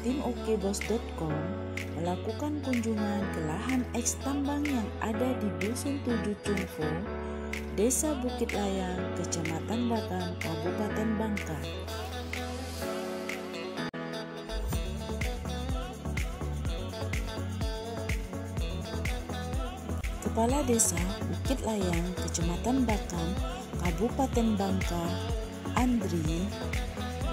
tim okbos.com melakukan kunjungan ke lahan eks tambang yang ada di Dusun 7 Cungfo, Desa Bukit Layang, Kecamatan Bakam, Kabupaten Bangka. Kepala Desa Bukit Layang, Kecamatan Bakam, Kabupaten Bangka, Andri,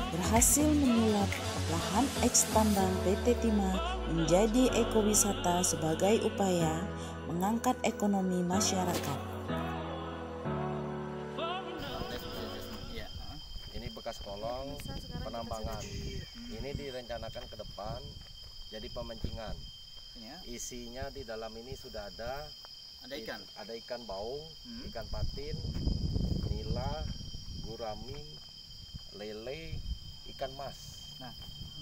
berhasil menyulap lahan eks tambang PT Timah menjadi ekowisata sebagai upaya mengangkat ekonomi masyarakat. Ya, ini bekas kolong penambangan. Ini direncanakan ke depan jadi pemancingan. Isinya di dalam ini sudah ada ikan. Ada ikan baung, ikan patin, nila, gurami, lele, ikan mas. Nah,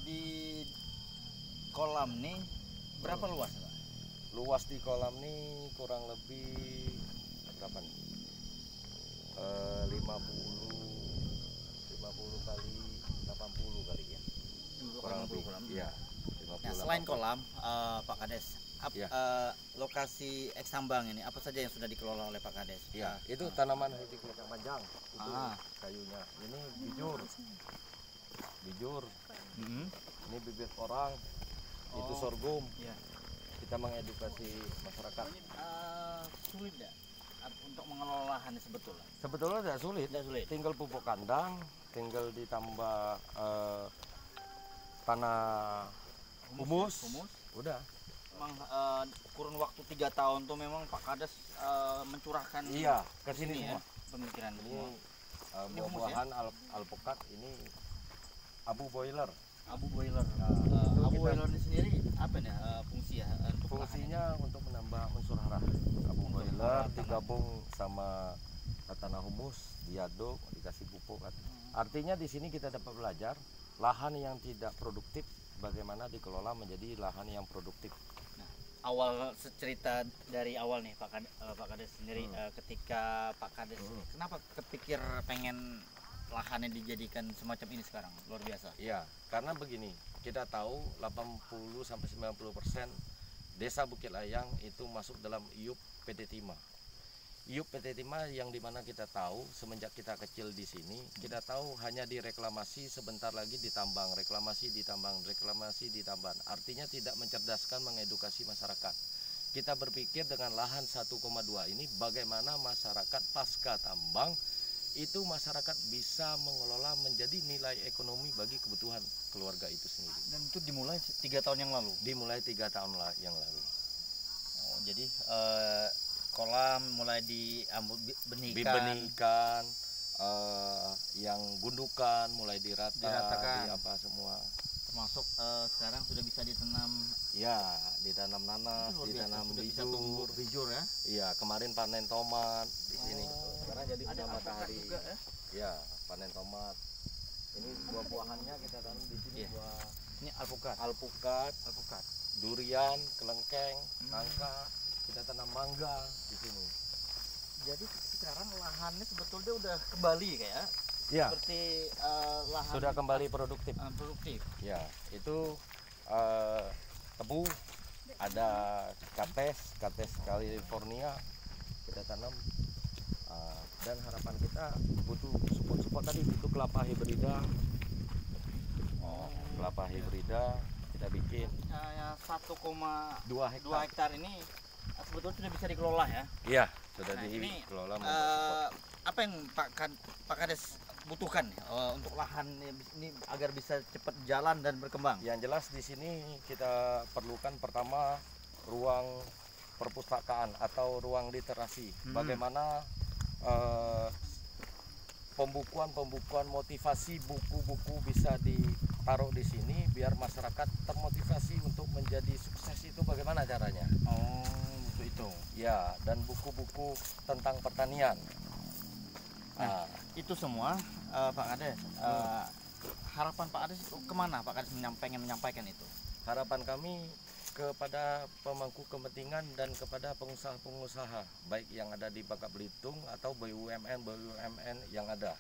di kolam nih berapa luas, Pak? Luas di kolam nih kurang lebih berapa nih? 50 kali 80 kali ya. Kurang lebih. Kolam. Iya. Nah, selain kolam, Pak Kades, Ya. lokasi eks tambang ini apa saja yang sudah dikelola oleh Pak Kades? Iya, itu tanaman hortikultura panjang. Itu kayunya. Ini bijur. Ini bibit orang. Itu sorghum. Iya. Kita mengedukasi masyarakat. Ini sulit ya untuk mengelola lahan sebetulnya? Sebetulnya tidak sulit. Tinggal pupuk kandang, tinggal ditambah tanah humus. Udah. Memang kurun waktu 3 tahun tuh memang Pak Kades mencurahkan ke sini ya, semua. pemikiran Ini buah-buahan alpukat, ini abu boiler. Abu boiler. Nah, abu boiler ini sendiri apa nih fungsi ya? Fungsinya untuk menambah unsur hara. Abu boiler digabung sama tanah humus, diaduk, dikasih pupuk. Artinya di sini kita dapat belajar lahan yang tidak produktif bagaimana dikelola menjadi lahan yang produktif. Awal cerita dari awal nih Pak Kades sendiri, ketika Pak Kades kenapa kepikir pengen lahannya dijadikan semacam ini sekarang? Luar biasa. Iya, karena begini, kita tahu 80-90% Desa Bukit Layang itu masuk dalam IUP PT Timah. IUP PT Timah yang dimana kita tahu semenjak kita kecil di sini, kita tahu hanya direklamasi, sebentar lagi ditambang, reklamasi ditambang. Artinya tidak mencerdaskan, mengedukasi masyarakat. Kita berpikir dengan lahan 1,2 ini bagaimana masyarakat pasca tambang itu masyarakat bisa mengelola menjadi nilai ekonomi bagi kebutuhan keluarga itu sendiri. Dan itu dimulai 3 tahun yang lalu? Dimulai 3 tahun yang lalu. Oh, jadi kolam mulai dibenikan, yang gundukan mulai diratakan, apa semua. Termasuk sekarang sudah bisa ditanam. Ya, ditanam nanas, ditanam bijur ya. Iya, kemarin panen tomat di sini. Sekarang jadi ada matahari juga ya. Ya, panen tomat. Ini buah-buahannya kita tanam di sini. Ini alpukat. Durian, kelengkeng, nangka. Kita tanam mangga di sini. Jadi sekarang lahannya sebetulnya udah kembali kayak. Ya. Seperti lahan sudah kembali produktif. Ya, itu tebu, ada kates California kita tanam, dan harapan kita butuh support tadi, butuh kelapa hibrida. Kelapa hibrida kita bikin 1,2 hektar ini sebetulnya sudah bisa dikelola ya. Iya, sudah dikelola. Apa yang Pak Kades butuhkan untuk lahan ini agar bisa cepat jalan dan berkembang? Yang jelas di sini kita perlukan pertama ruang perpustakaan atau ruang literasi. Bagaimana pembukuan motivasi, buku-buku bisa ditaruh di sini biar masyarakat termotivasi untuk menjadi sukses. Itu bagaimana caranya? Buku itu. Ya, dan buku-buku tentang pertanian. Nah, itu semua Pak Kades, harapan Pak Kades kemana Pak Kades pengen menyampaikan itu? Harapan kami kepada pemangku kepentingan dan kepada pengusaha-pengusaha baik yang ada di Bangka Belitung atau BUMN yang ada.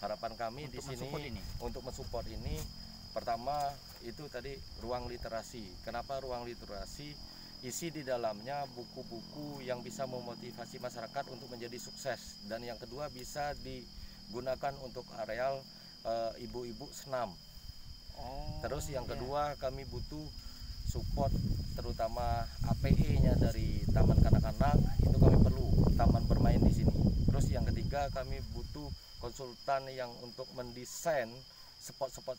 Harapan kami di sini untuk mensupport ini Pertama itu tadi ruang literasi. Kenapa ruang literasi? Isi di dalamnya buku-buku yang bisa memotivasi masyarakat untuk menjadi sukses. Dan yang kedua bisa digunakan untuk areal ibu-ibu senam. Terus yang kedua kami butuh support terutama APE-nya dari taman kanak-kanak, itu kami perlu taman bermain di sini. Terus yang ketiga kami butuh konsultan yang untuk mendesain spot-spot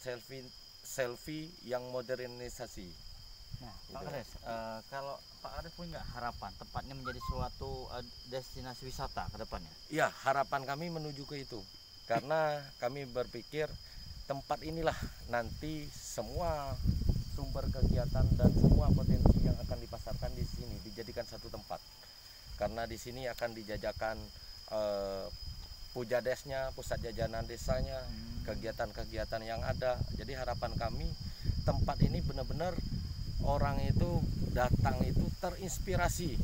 selfie yang modernisasi. Nah, Pak Kades, kalau Pak Kades punya harapan tempatnya menjadi suatu destinasi wisata ke depannya? Ya, harapan kami menuju ke itu. Karena kami berpikir tempat inilah nanti semua sumber kegiatan dan semua potensi yang akan dipasarkan di sini dijadikan satu tempat. Karena di sini akan dijajakan pujadesnya, pusat jajanan desanya, kegiatan-kegiatan yang ada. Jadi harapan kami tempat ini benar-benar orang itu datang itu terinspirasi,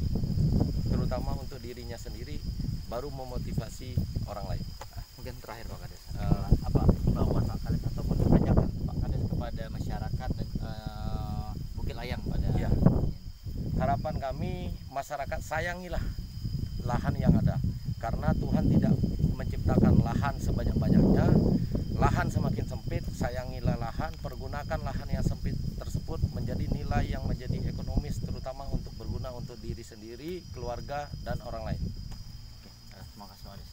terutama untuk dirinya sendiri, baru memotivasi orang lain. Mungkin terakhir Pak Kades, apa himbauan Pak Kades ataupun ajakan Pak Kades kepada masyarakat dan Bukit Layang pada Ya. Harapan kami masyarakat sayangilah lahan yang ada, karena Tuhan tidak menciptakan lahan sebanyak-banyaknya. Lahan semakin sempit, sayangilah lahan, pergunakan lahan yang sempit tersebut menjadi nilai yang menjadi ekonomis, terutama untuk berguna untuk diri sendiri, keluarga, dan orang lain. Terima kasih Pak Kades.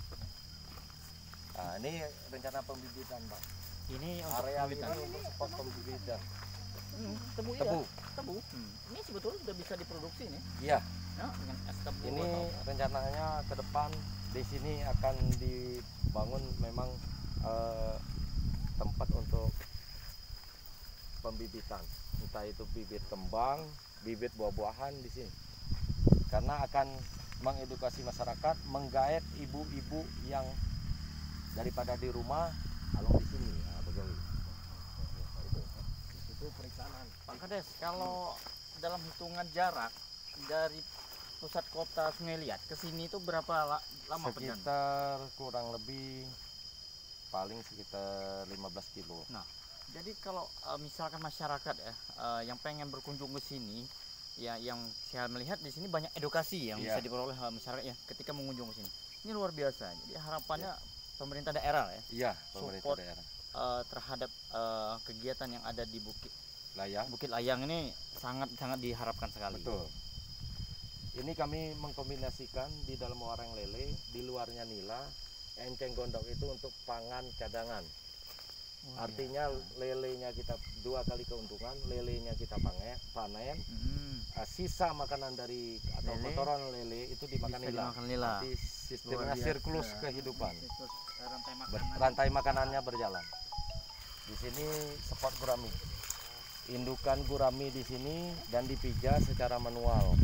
Nah, ini rencana pembibitan, Pak. Ini untuk Area ini pembibitan. untuk spot pembibitan. Tebu, Tebu. Tebu. Ini sebetulnya sudah bisa diproduksi nih. Iya, Ya, dengan es tebu. ini atau- rencananya ke depan di sini akan dibangun memang tempat untuk pembibitan, entah itu bibit kembang, bibit buah-buahan di sini. Karena akan mengedukasi masyarakat, menggait ibu-ibu yang daripada di rumah, alung di sini. Nah, begitu. Itu perikanan. Pak Kades, kalau dalam hitungan jarak dari pusat kota Sungai Liat ke sini itu berapa lama perjalanan? Sekitar kurang lebih paling sekitar 15 kilo. Nah, jadi kalau misalkan masyarakat ya yang pengen berkunjung ke sini, ya yang saya melihat di sini banyak edukasi yang Iya. bisa diperoleh masyarakat ya ketika mengunjung ke sini. Ini luar biasa. Jadi harapannya pemerintah daerah ya Iya, pemerintah Support. daerah. terhadap kegiatan yang ada di Layang. Bukit Layang ini sangat diharapkan sekali. Betul. Ini kami mengkombinasikan di dalam wareng lele, di luarnya nila, enceng gondok itu untuk pangan cadangan. Artinya lelenya kita 2 kali keuntungan, lelenya kita panen, sisa makanan dari atau Lele kotoran lele itu dimakan bisa nila. dimakan nila. Jadi sistemnya Luar biasa. siklus kehidupan. Rantai makanan. Rantai makanannya berjalan. Di sini spot gurami. Indukan gurami di sini dan dipijak secara manual.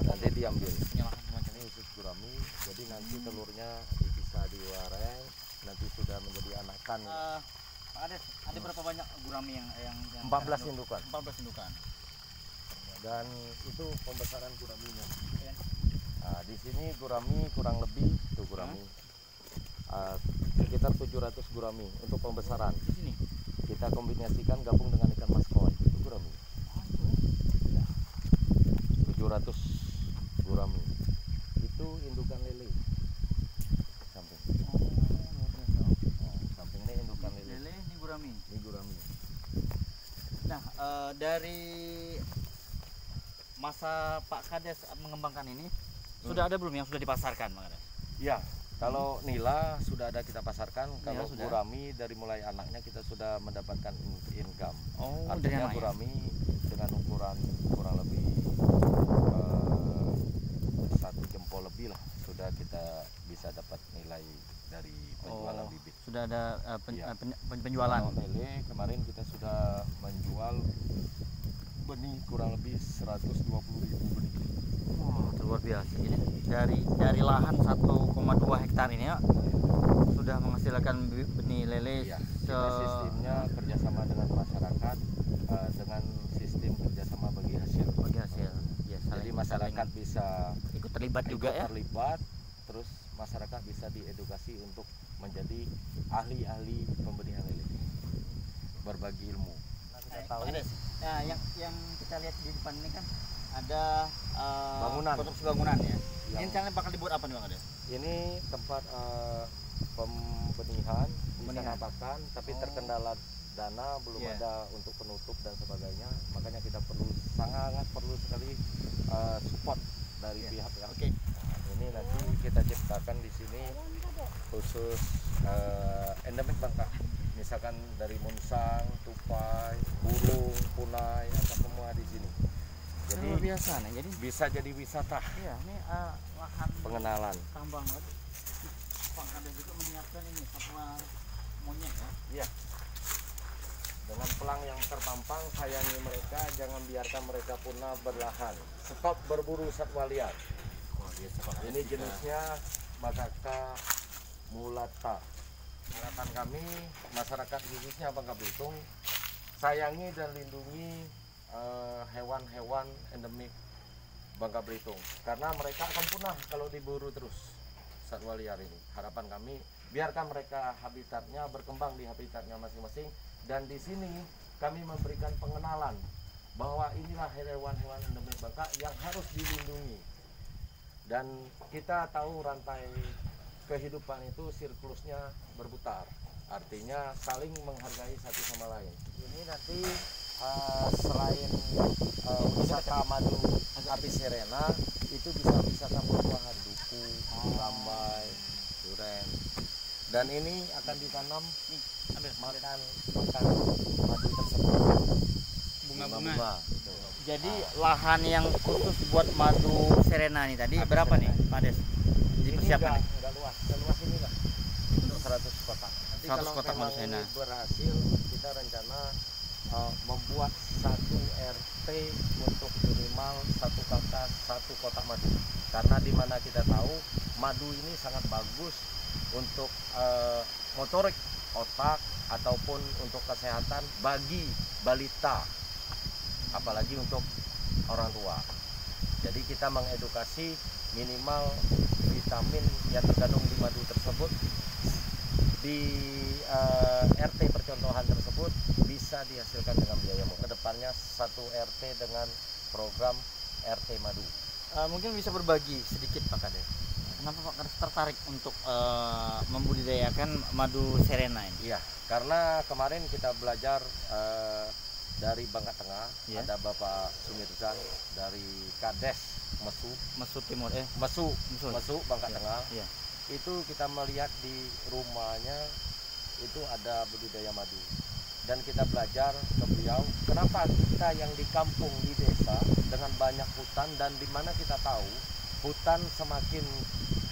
Nanti diambil. Penyalahan semacam Ini usus gurami. Jadi nanti telurnya bisa diwareng. Nanti sudah menjadi anakan. Ada berapa banyak gurami yang 14 indukan. 14 indukan. Dan itu pembesaran guraminya. Ya. Nah, di sini gurami kurang lebih tuh gurami. Sekitar 700 gurami untuk pembesaran. Di sini. Kita kombinasikan gabung dengan ikan mas koi. Itu gurami. 700 gurami. Itu indukan lele. Samping. Samping ini indukan lele. Lele ini gurami. Ini gurami. Nah, dari masa Pak Kades mengembangkan ini sudah ada belum yang sudah dipasarkan, Pak Kades? Ya, kalau nila sudah ada kita pasarkan. Kalau sudah. gurami dari mulai anaknya kita sudah mendapatkan income. Oh, dari Artinya anak ya? gurami dengan ukuran kurang lebih 1 jempol lebih lah sudah kita bisa dapat nilai dari penjualan bibit. Sudah ada Iya. penjualan. Kalau lele kemarin kita sudah menjual benih kurang lebih 120.000 benih. Wah, itu luar biasa. Ini dari lahan 1,2 hektar ini ya sudah menghasilkan benih lele Iya, kita sistemnya kerjasama dengan masyarakat dengan sistem kerjasama bagi hasil. bagi hasil. Ya, Jadi masyarakat bisa ikut terlibat juga ikut ya. terlibat, terus masyarakat bisa diedukasi untuk menjadi ahli-ahli pembenihan lele, berbagi ilmu. kita tahu. Nah, yang kita lihat di depan ini kan ada Bangunan. konstruksi bangunan ya. Yang- Ini rencananya bakal dibuat apa nih Bang Kades? Ini tempat pembenihan, Pembenihan. pakan, tapi Oh. terkendala dana, belum Iya. ada untuk penutup dan sebagainya. Makanya kita sangat perlu sekali support dari Iya. pihak yang Oke. ini nanti kita ciptakan di sini khusus endemik Bangka. Misalkan dari Munsang, Tupai, Burung, Punai, apa semua di sini. Jadi Luar biasa nih. Jadi bisa jadi wisata iya, ini lahan pengenalan. tambang kan. Pak Kades juga menyiapkan ini satwa monyet ya. Iya. Dengan pelang yang terpampang, sayangi mereka, jangan biarkan mereka punah berlahan. Stop berburu satwa liar. Wah, biasa Pak Kades Ini kita- jenisnya Makaka mulata. Harapan kami masyarakat khususnya Bangka Belitung sayangi dan lindungi hewan-hewan endemik Bangka Belitung karena mereka akan punah kalau diburu terus satwa liar ini. Harapan kami biarkan mereka habitatnya berkembang di habitatnya masing-masing, dan di sini kami memberikan pengenalan bahwa inilah hewan-hewan endemik Bangka yang harus dilindungi. Dan kita tahu rantai kehidupan itu siklusnya berputar, artinya saling menghargai satu sama lain. Ini nanti selain wisata madu api sirena, itu bisa wisata buah-buahan, duku, rambai, duren. Dan ini akan ditanam makan madu tersebut. Bunga-bunga. Betul. Jadi lahan yang khusus buat madu serena nih tadi Api berapa nih serena. Pak Kades? Ini Dipersiapkan. enggak luas, seluas ini lah. Untuk 100 kotak. Nanti 100 kalau kotak memang madu serena. ini berhasil, kita rencana membuat satu RT untuk minimal satu kakak satu kotak madu. Karena di mana kita tahu madu ini sangat bagus untuk motorik otak ataupun untuk kesehatan bagi balita, apalagi untuk orang tua. Jadi kita mengedukasi minimal vitamin yang terkandung di madu tersebut di RT percontohan tersebut bisa dihasilkan dengan biaya murah. Kedepannya satu RT dengan program RT madu. Mungkin bisa berbagi sedikit Pak Kades. Kenapa Pak Kades tertarik untuk membudidayakan madu serena ini? Iya, karena kemarin kita belajar dari Bangka Tengah, Iya. ada Bapak Sumirzan dari Kades Mesu Timur Mesu Bangka Iya. Tengah. Iya. Itu kita melihat di rumahnya itu ada budidaya madu, dan kita belajar ke beliau kenapa kita yang di kampung di desa dengan banyak hutan, dan di mana kita tahu hutan semakin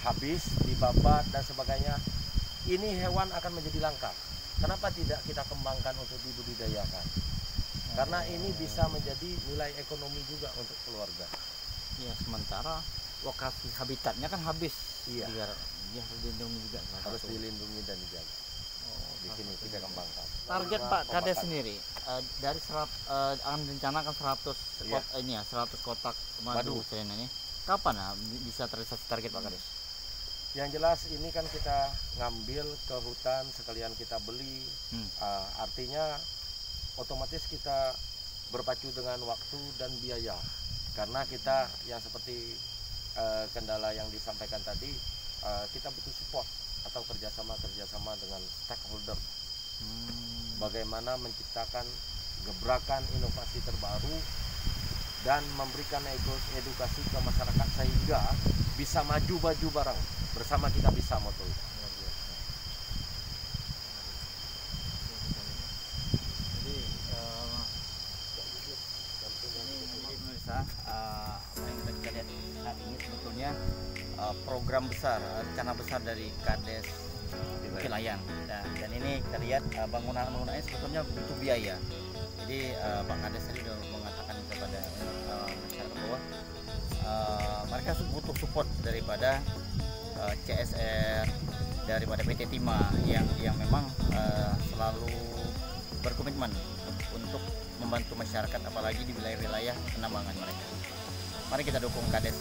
habis dibabat dan sebagainya, ini hewan akan menjadi langka. Kenapa tidak kita kembangkan untuk dibudidayakan? Karena ini bisa menjadi nilai ekonomi juga untuk keluarga. Ya, sementara lokasi habitatnya kan habis. Iya. Dia harus dilindungi juga. Harus dilindungi dan dijaga. Di sini kita kembangkan. Target Karena Pak Kades pemakan. sendiri dari akan rencanakan 100 Iya. ini ya 100 kotak madu Madu. serena ini. Kapan bisa terrealisasi target Pak Kades? Yang jelas ini kan kita ngambil ke hutan sekalian kita beli. Artinya otomatis kita berpacu dengan waktu dan biaya, karena kita yang seperti kendala yang disampaikan tadi, kita butuh support atau kerjasama dengan stakeholder. Bagaimana menciptakan gebrakan inovasi terbaru dan memberikan edukasi ke masyarakat sehingga bisa maju bareng bersama, kita bisa moto itu. Jadi pemirsa, apa yang kita lihat saat ini sebetulnya program besar, rencana besar dari Kades Wilayang, dan ini kita lihat bangunannya sebetulnya butuh biaya. Jadi Pak Kades tadi sudah mengatakan kepada masyarakat bahwa mereka butuh support daripada CSR, daripada PT Timah yang memang selalu berkomitmen untuk membantu masyarakat, apalagi di wilayah-wilayah penambangan mereka. Mari kita dukung Kades